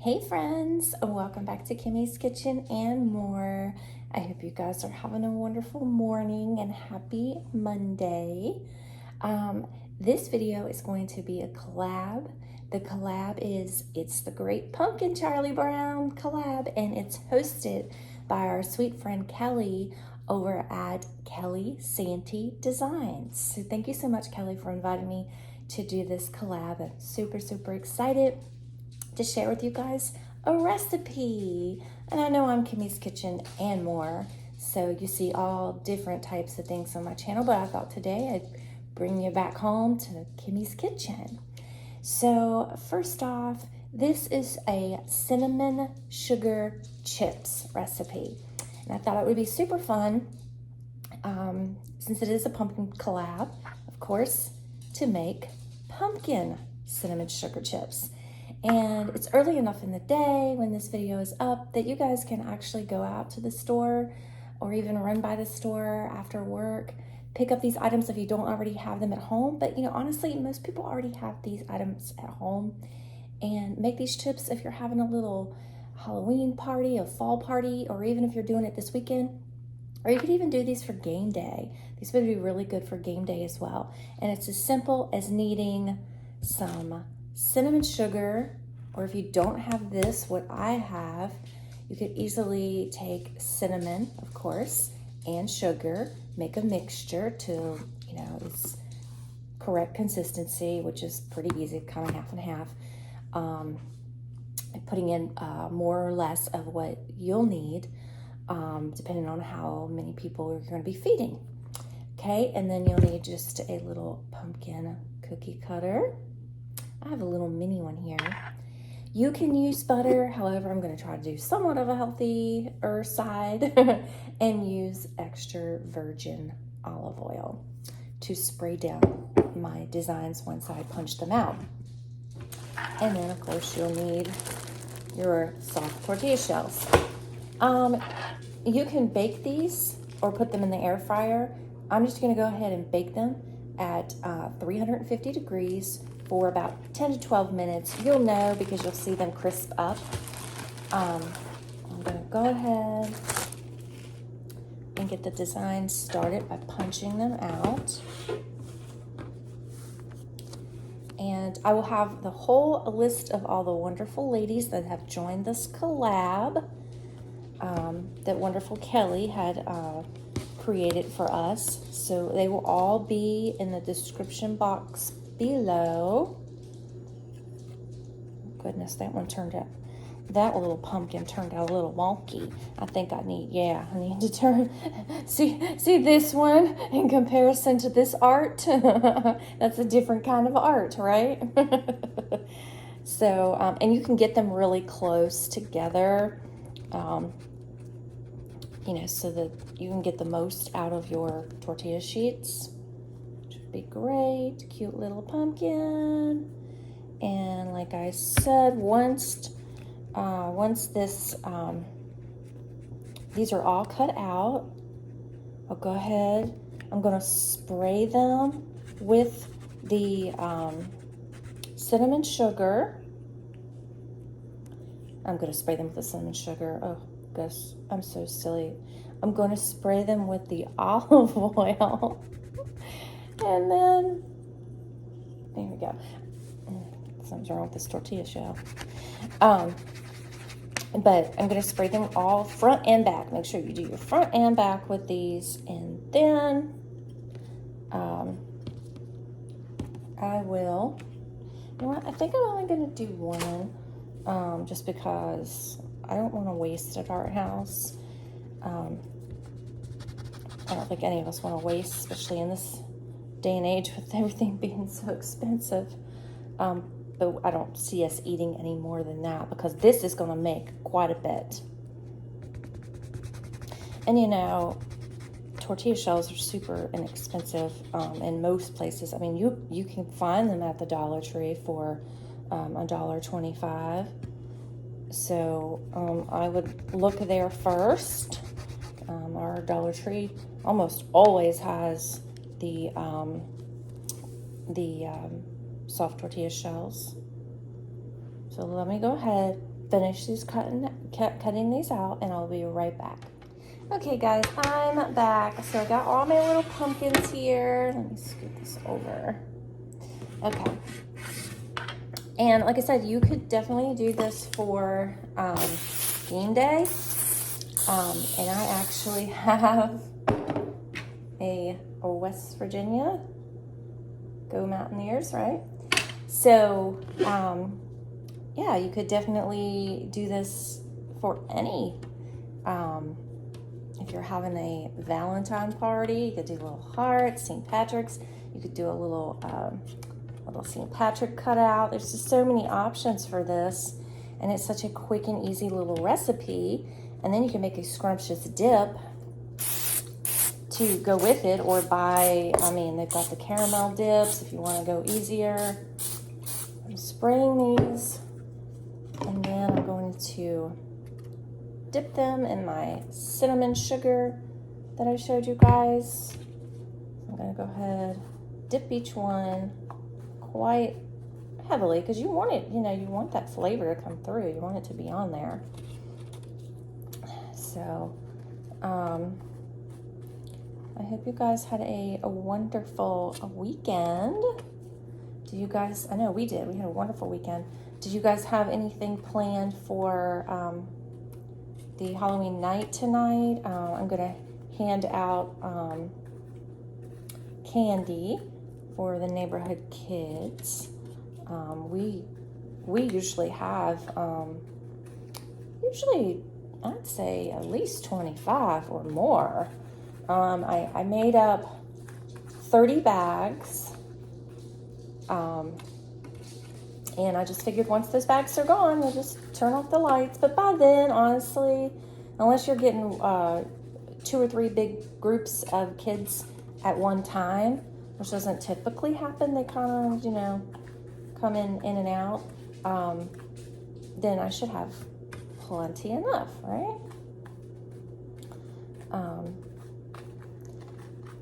Hey friends, welcome back to Kimmy's Kitchen and more. I hope you guys are having a wonderful morning and happy Monday. This video is going to be a collab. The collab is It's the Great Pumpkin Charlie Brown collab, and it's hosted by our sweet friend Kelly over at Kelly Santee Designs. So thank you so much, Kelly, for inviting me to do this collab. I'm super excited to share with you guys a recipe. And I know I'm Kimmy's Kitchen and more, so you see all different types of things on my channel, but I thought today I'd bring you back home to Kimmy's Kitchen. So first off, this is a cinnamon sugar chips recipe, and I thought it would be super fun, since it is a pumpkin collab, of course, to make pumpkin cinnamon sugar chips. And it's early enough in the day when this video is up that you guys can actually go out to the store or even run by the store after work, pick up these items if you don't already have them at home. But you know, honestly, most people already have these items at home, and make these chips if you're having a little Halloween party, a fall party, or even if you're doing it this weekend. Or you could even do these for game day. These would be really good for game day as well. And it's as simple as needing some cinnamon sugar, or if you don't have this, what I have, you could easily take cinnamon, of course, and sugar, make a mixture to, you know, its correct consistency, which is pretty easy, kind of half and half. Putting in more or less of what you'll need, depending on how many people you're going to be feeding. Okay, and then you'll need just a little pumpkin cookie cutter. I have a little mini one here. You can use butter, however, I'm going to try to do somewhat of a healthier side and use extra virgin olive oil to spray down my designs once I punch them out. And then, of course, you'll need your soft tortilla shells. You can bake these or put them in the air fryer. I'm just going to go ahead and bake them at 350 degrees for about 10 to 12 minutes. You'll know because you'll see them crisp up. I'm going to go ahead and get the design started by punching them out. And I will have the whole list of all the wonderful ladies that have joined this collab that wonderful Kelly had created for us. So they will all be in the description box below. Goodness, that little pumpkin turned out a little wonky. I think I need to turn, see this one in comparison to this art. That's a different kind of art, right? So, and you can get them really close together, you know, so that you can get the most out of your tortilla sheets, which would be great. Cute little pumpkin. And like I said, once this, these are all cut out, I'll go ahead, I'm going to spray them with the cinnamon sugar. I'm going to spray them with the cinnamon sugar. Oh, gosh, I'm so silly. I'm going to spray them with the olive oil. And then, there we go. Something's wrong with this tortilla shell. But I'm going to spray them all front and back. Make sure you do your front and back with these. And then I will, you know what, I think I'm only going to do one, just because I don't want to waste at our house. I don't think any of us want to waste, especially in this day and age with everything being so expensive. But I don't see us eating any more than that, because this is going to make quite a bit. And you know, tortilla shells are super inexpensive in most places. I mean, you can find them at the Dollar Tree for $1.25. So I would look there first. Our Dollar Tree almost always has the soft tortilla shells. So let me go ahead finish these cutting these out, and I'll be right back. Okay guys, I'm back. So I got all my little pumpkins here. Let me scoot this over. Okay. And like I said, you could definitely do this for game day. And I actually have a West Virginia, go Mountaineers, right? So, yeah, you could definitely do this for any, if you're having a Valentine party, you could do little hearts, St. Patrick's, you could do a little St. Patrick cutout. There's just so many options for this, and it's such a quick and easy little recipe. And then you can make a scrumptious dip to go with it, or buy, I mean, they've got the caramel dips if you want to go easier. I'm spraying these, and then I'm going to dip them in my cinnamon sugar that I showed you guys. I'm going to go ahead, dip each one quite heavily, because you want it, you know, you want that flavor to come through. You want it to be on there. So, I hope you guys had a wonderful weekend. Do you guys, I know we did, we had a wonderful weekend. Did you guys have anything planned for the Halloween night tonight? I'm gonna hand out candy for the neighborhood kids. We usually have, I'd say at least 25 or more. I made up 30 bags, and I just figured once those bags are gone, we'll just turn off the lights. But by then, honestly, unless you're getting 2 or 3 big groups of kids at one time, which doesn't typically happen, they kind of, you know, come in and out, then I should have plenty enough, right?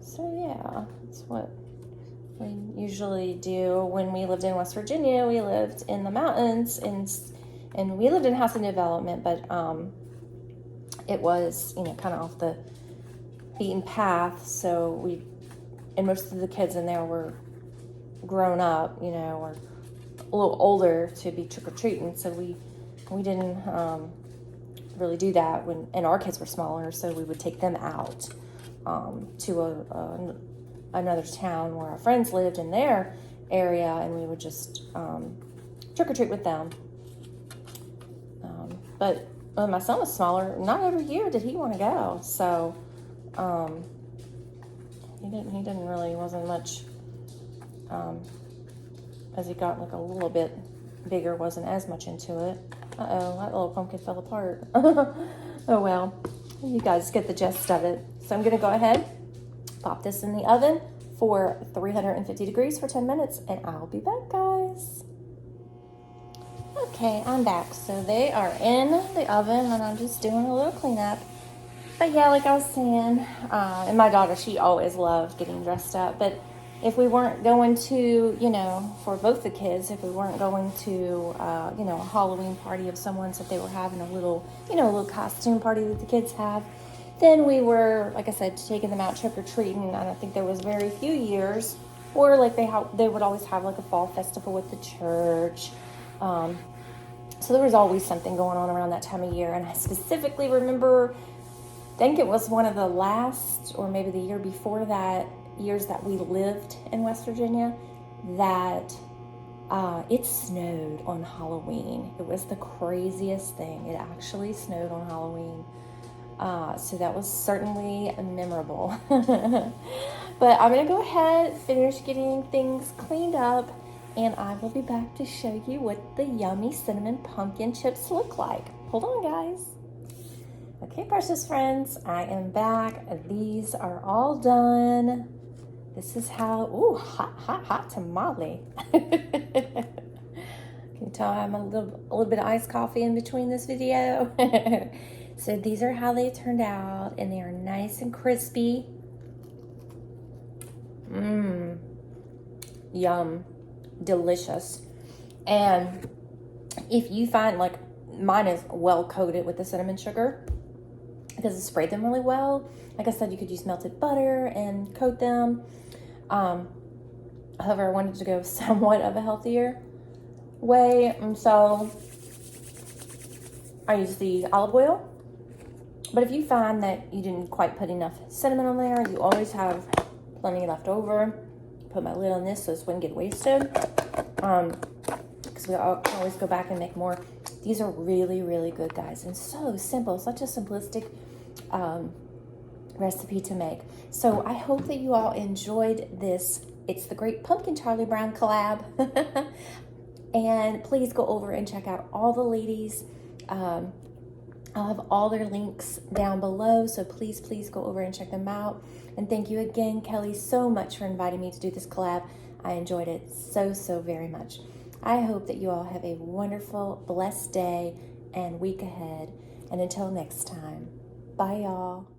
So yeah, that's what we usually do. When we lived in West Virginia, we lived in the mountains, and we lived in housing development, but it was, you know, kind of off the beaten path. So and most of the kids in there were grown up, you know, or a little older to be trick-or-treating. So we didn't really do that and our kids were smaller, so we would take them out to another town where our friends lived in their area, and we would just trick-or-treat with them. But when my son was smaller, not every year did he want to go, so he didn't really, wasn't much, as he got like a little bit bigger, wasn't as much into it. Uh-oh, that little pumpkin fell apart. Oh well, you guys get the gist of it. So I'm gonna go ahead, pop this in the oven for 350 degrees for 10 minutes, and I'll be back, guys. Okay, I'm back. So they are in the oven, and I'm just doing a little cleanup. But yeah, like I was saying, and my daughter, she always loved getting dressed up, but if we weren't going to, you know, for both the kids, if we weren't going to, you know, a Halloween party of someone's, if they were having a little, you know, a little costume party that the kids have, then we were, like I said, taking them out trick-or-treating. And I think there was very few years where, like, they would always have, like, a fall festival with the church. So there was always something going on around that time of year. And I specifically remember, I think it was one of the last, or maybe the year before that, years that we lived in West Virginia, that it snowed on Halloween. It was the craziest thing. It actually snowed on Halloween. So that was certainly memorable. But I'm going to go ahead, finish getting things cleaned up, and I will be back to show you what the yummy cinnamon pumpkin chips look like. Hold on, guys. Okay, precious friends, I am back. These are all done. This is how, ooh, hot tamale. Can you tell I'm a little bit of iced coffee in between this video? So these are how they turned out, and they are nice and crispy. Yum, delicious. And if you find, like, mine is well coated with the cinnamon sugar because it sprayed them really well. Like I said, you could use melted butter and coat them. However, I wanted to go somewhat of a healthier way, and so I use the olive oil. But if you find that you didn't quite put enough cinnamon on there, you always have plenty left over. Put my lid on this so this wouldn't get wasted. Because we can always go back and make more. These are really, really good, guys, and so simple. Such a simplistic recipe to make. So I hope that you all enjoyed this. It's the Great Pumpkin Charlie Brown collab. And please go over and check out all the ladies. I'll have all their links down below, so please go over and check them out. And thank you again, Kelly, so much for inviting me to do this collab. I enjoyed it so very much. I hope that you all have a wonderful, blessed day and week ahead. And until next time, bye y'all.